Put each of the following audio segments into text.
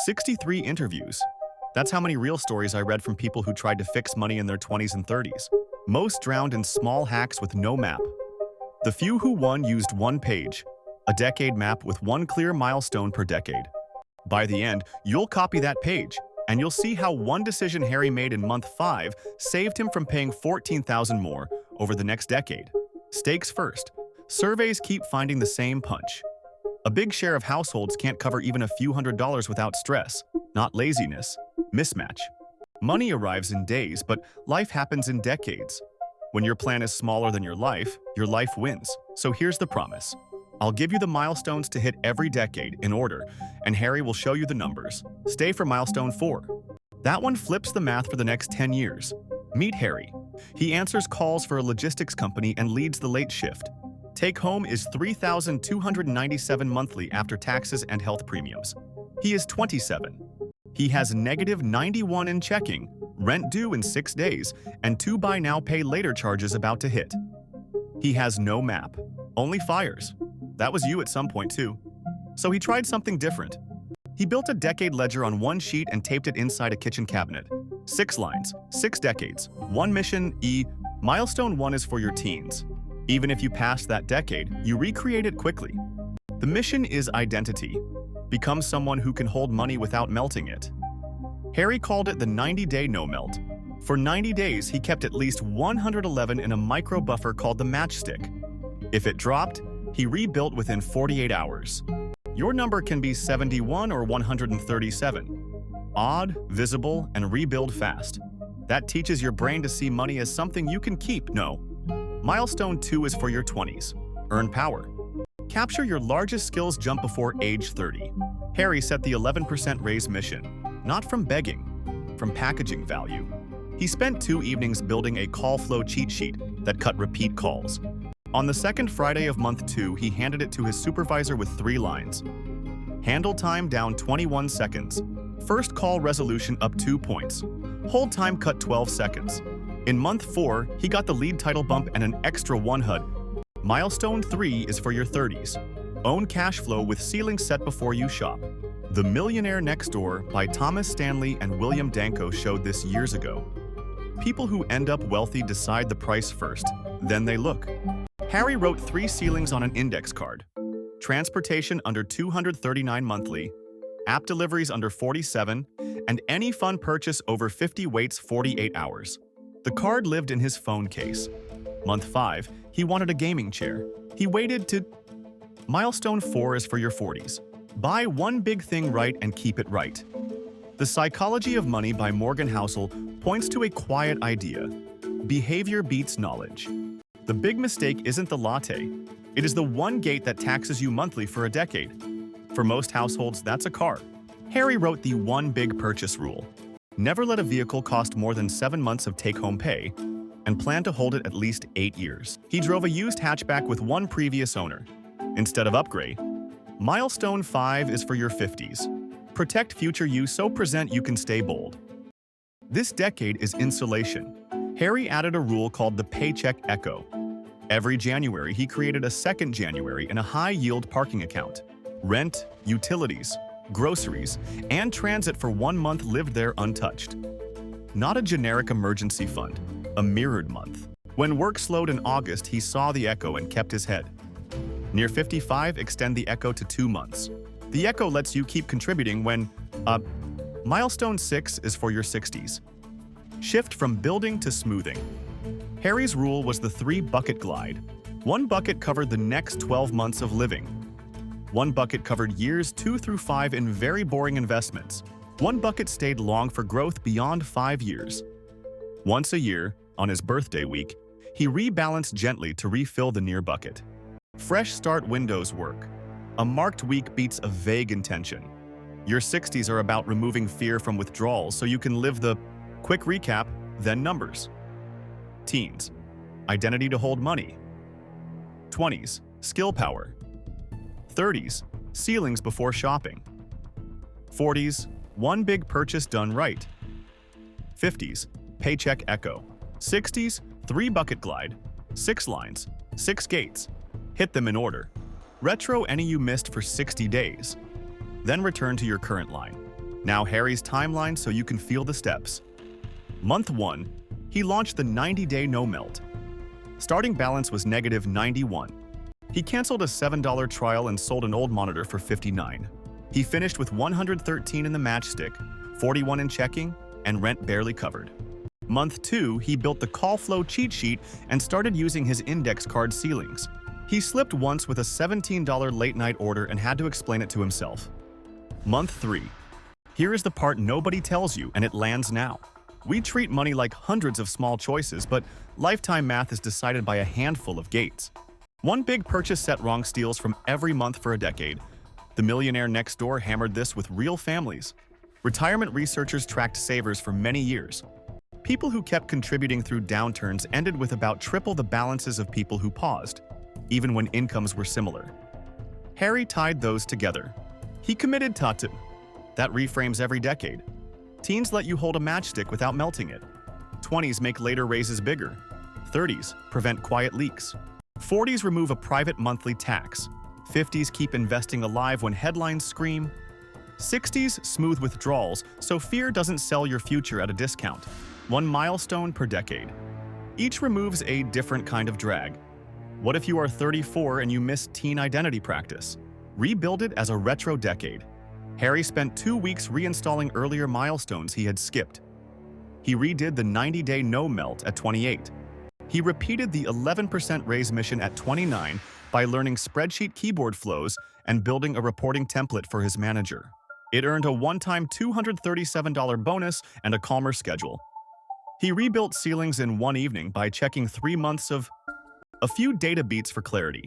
63 interviews. That's how many real stories I read from people who tried to fix money in their 20s and 30s. Most drowned in small hacks with no map. The few who won used one page, a decade map with one clear milestone per decade. By the end, you'll copy that page, and you'll see how one decision Harry made in month 5 saved him from paying $14,000 more over the next decade. Stakes first. Surveys keep finding the same punch. A big share of households can't cover even a few $100s without stress, not laziness. Mismatch. Money arrives in days, but life happens in decades. When your plan is smaller than your life wins. So here's the promise. I'll give you the milestones to hit every decade in order, and Harry will show you the numbers. Stay for milestone 4. That one flips the math for the next 10 years. Meet Harry. He answers calls for a logistics company and leads the late shift. Take home is $3,297 monthly after taxes and health premiums. He is 27. He has -91 in checking, rent due in 6 days, and 2 buy now pay later charges about to hit. He has no map, only fires. That was you at some point too. So he tried something different. He built a decade ledger on one sheet and taped it inside a kitchen cabinet. 6 lines, 6 decades, 1 mission, Milestone 1 is for your teens. Even if you pass that decade, you recreate it quickly. The mission is identity. Become someone who can hold money without melting it. Harry called it the 90-day no-melt. For 90 days, he kept at least 111 in a micro buffer called the Matchstick. If it dropped, he rebuilt within 48 hours. Your number can be 71 or 137. Odd, visible, and rebuild fast. That teaches your brain to see money as something you can keep. No. Milestone 2 is for your 20s. Earn power. Capture your largest skills jump before age 30. Harry set the 11% raise mission, not from begging, from packaging value. He spent 2 evenings building a call flow cheat sheet that cut repeat calls. On the second Friday of month 2, he handed it to his supervisor with 3 lines. Handle time down 21 seconds. First call resolution up 2 points. Hold time cut 12 seconds. In month 4, he got the lead title bump and an extra 1 HUD. Milestone 3 is for your 30s. Own cash flow with ceilings set before you shop. The Millionaire Next Door by Thomas Stanley and William Danko showed this years ago. People who end up wealthy decide the price first, then they look. Harry wrote 3 ceilings on an index card. Transportation under $239 monthly, app deliveries under $47, and any fun purchase over $50 waits 48 hours. The card lived in his phone case. Month 5, he wanted a gaming chair. He waited to... Milestone 4 is for your 40s. Buy one big thing right and keep it right. The Psychology of Money by Morgan Housel points to a quiet idea. Behavior beats knowledge. The big mistake isn't the latte. It is the one gate that taxes you monthly for a decade. For most households, that's a car. Harry wrote the one big purchase rule. Never let a vehicle cost more than 7 months of take-home pay, and plan to hold it at least 8 years. He drove a used hatchback with one previous owner. Instead of upgrade. Milestone 5 is for your 50s. Protect future you so present you can stay bold. This decade is insulation. Harry added a rule called the Paycheck Echo. Every January, he created a second January in a high-yield parking account. Rent, utilities, groceries, and transit for 1 month lived there untouched. Not a generic emergency fund, a mirrored month. When work slowed in August, he saw the Echo and kept his head. Near 55, extend the Echo to 2 months. The Echo lets you keep contributing when, Milestone 6 is for your 60s. Shift from building to smoothing. Harry's rule was the 3-bucket glide. 1 bucket covered the next 12 months of living. 1 bucket covered years 2 through 5 in very boring investments. 1 bucket stayed long for growth beyond 5 years. Once a year, on his birthday week, he rebalanced gently to refill the near bucket. Fresh start windows work. A marked week beats a vague intention. Your 60s are about removing fear from withdrawals so you can live the quick recap, then numbers. Teens, identity to hold money. 20s, skill power. 30s, ceilings before shopping. 40s, one big purchase done right. 50s, Paycheck Echo. 60s, 3-bucket glide. 6 lines, 6 gates. Hit them in order. Retro any you missed for 60 days. Then return to your current line. Now Harry's timeline so you can feel the steps. Month 1, he launched the 90-day no-melt. Starting balance was negative 91. He canceled a $7 trial and sold an old monitor for $59. He finished with 113 in the Matchstick, 41 in checking, and rent barely covered. Month 2, he built the call flow cheat sheet and started using his index card ceilings. He slipped once with a $17 late-night order and had to explain it to himself. Month 3. Here is the part nobody tells you, and it lands now. We treat money like hundreds of small choices, but lifetime math is decided by a handful of gates. One big purchase set wrong steals from every month for a decade. The millionaire next door hammered this with real families. Retirement researchers tracked savers for many years. People who kept contributing through downturns ended with about triple the balances of people who paused, even when incomes were similar. Harry tied those together. He committed Tatum. That reframes every decade. Teens let you hold a matchstick without melting it. 20s make later raises bigger. 30s prevent quiet leaks. 40s remove a private monthly tax. 50s keep investing alive when headlines scream. 60s smooth withdrawals so fear doesn't sell your future at a discount. One milestone per decade. Each removes a different kind of drag. What if you are 34 and you miss teen identity practice? Rebuild it as a retro decade. Harry spent 2 weeks reinstalling earlier milestones he had skipped. He redid the 90-day no-melt at 28. He repeated the 11% raise mission at 29 by learning spreadsheet keyboard flows and building a reporting template for his manager. It earned a one-time $237 bonus and a calmer schedule. He rebuilt ceilings in one evening by checking 3 months of a few data beats for clarity.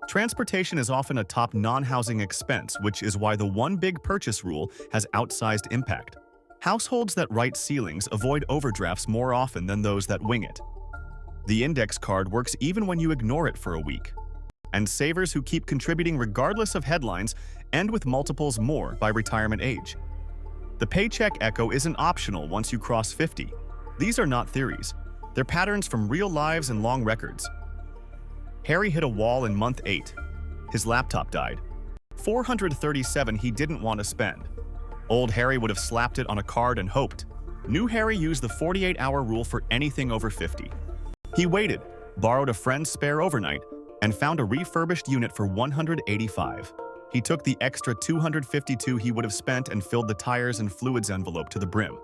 Transportation is often a top non-housing expense, which is why the one big purchase rule has outsized impact. Households that write ceilings avoid overdrafts more often than those that wing it. The index card works even when you ignore it for a week. And savers who keep contributing regardless of headlines end with multiples more by retirement age. The Paycheck Echo isn't optional once you cross 50. These are not theories. They're patterns from real lives and long records. Harry hit a wall in month 8. His laptop died. $437 he didn't want to spend. Old Harry would have slapped it on a card and hoped. New Harry used the 48-hour rule for anything over 50. He waited, borrowed a friend's spare overnight, and found a refurbished unit for $185. He took the extra $252 he would have spent and filled the tires and fluids envelope to the brim.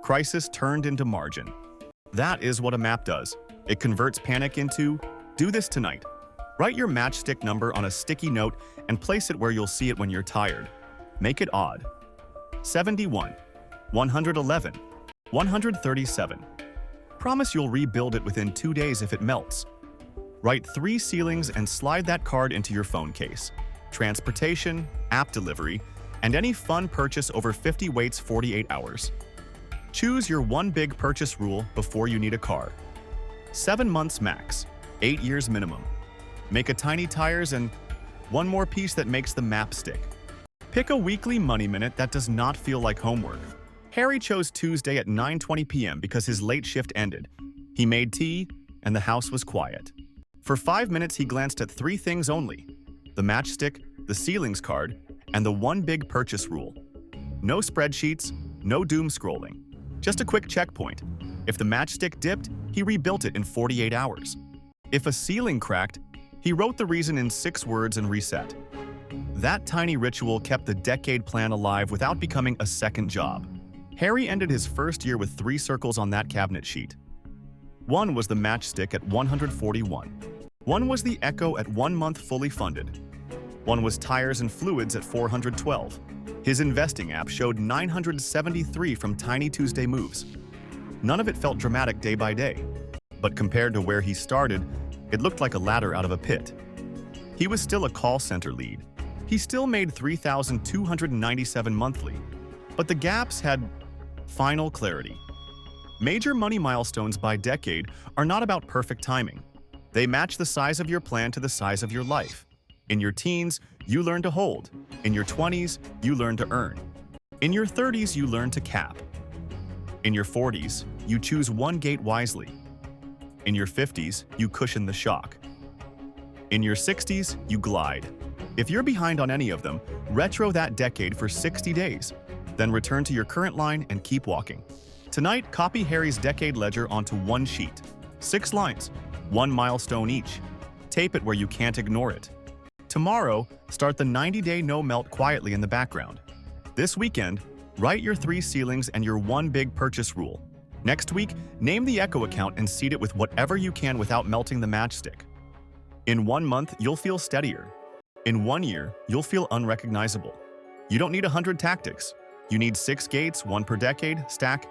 Crisis turned into margin. That is what a map does. It converts panic into, do this tonight. Write your matchstick number on a sticky note and place it where you'll see it when you're tired. Make it odd. 71, 111, 137. Promise you'll rebuild it within 2 days if it melts. Write 3 ceilings and slide that card into your phone case. Transportation, app delivery, and any fun purchase over 50 waits 48 hours. Choose your one big purchase rule before you need a car. 7 months max, 8 years minimum. Make a tiny tires and one more piece that makes the map stick. Pick a weekly money minute that does not feel like homework. Harry chose Tuesday at 9:20 p.m. because his late shift ended. He made tea, and the house was quiet. For 5 minutes, he glanced at 3 things only: the matchstick, the ceilings card, and the one big purchase rule. No spreadsheets, no doom scrolling. Just a quick checkpoint. If the matchstick dipped, he rebuilt it in 48 hours. If a ceiling cracked, he wrote the reason in 6 words and reset. That tiny ritual kept the decade plan alive without becoming a second job. Harry ended his first year with 3 circles on that cabinet sheet. One was the matchstick at 141. One was the Echo at 1 month fully funded. One was tires and fluids at 412. His investing app showed 973 from tiny Tuesday moves. None of it felt dramatic day by day, but compared to where he started, it looked like a ladder out of a pit. He was still a call center lead. He still made $3,297 monthly, but the gaps had final clarity. Major money milestones by decade are not about perfect timing. They match the size of your plan to the size of your life. In your teens, you learn to hold. In your 20s, you learn to earn. In your 30s, you learn to cap. In your 40s, you choose one gate wisely. In your 50s, you cushion the shock. In your 60s, you glide. If you're behind on any of them, retro that decade for 60 days. Then return to your current line and keep walking. Tonight, copy Harry's decade ledger onto one sheet. 6 lines, 1 milestone each. Tape it where you can't ignore it. Tomorrow, start the 90-day no melt quietly in the background. This weekend, write your 3 ceilings and your 1 big purchase rule. Next week, name the Echo account and seed it with whatever you can without melting the Matchstick. In 1 month, you'll feel steadier. In 1 year, you'll feel unrecognizable. You don't need 100 tactics. You need 6 gates, 1 per decade, stack,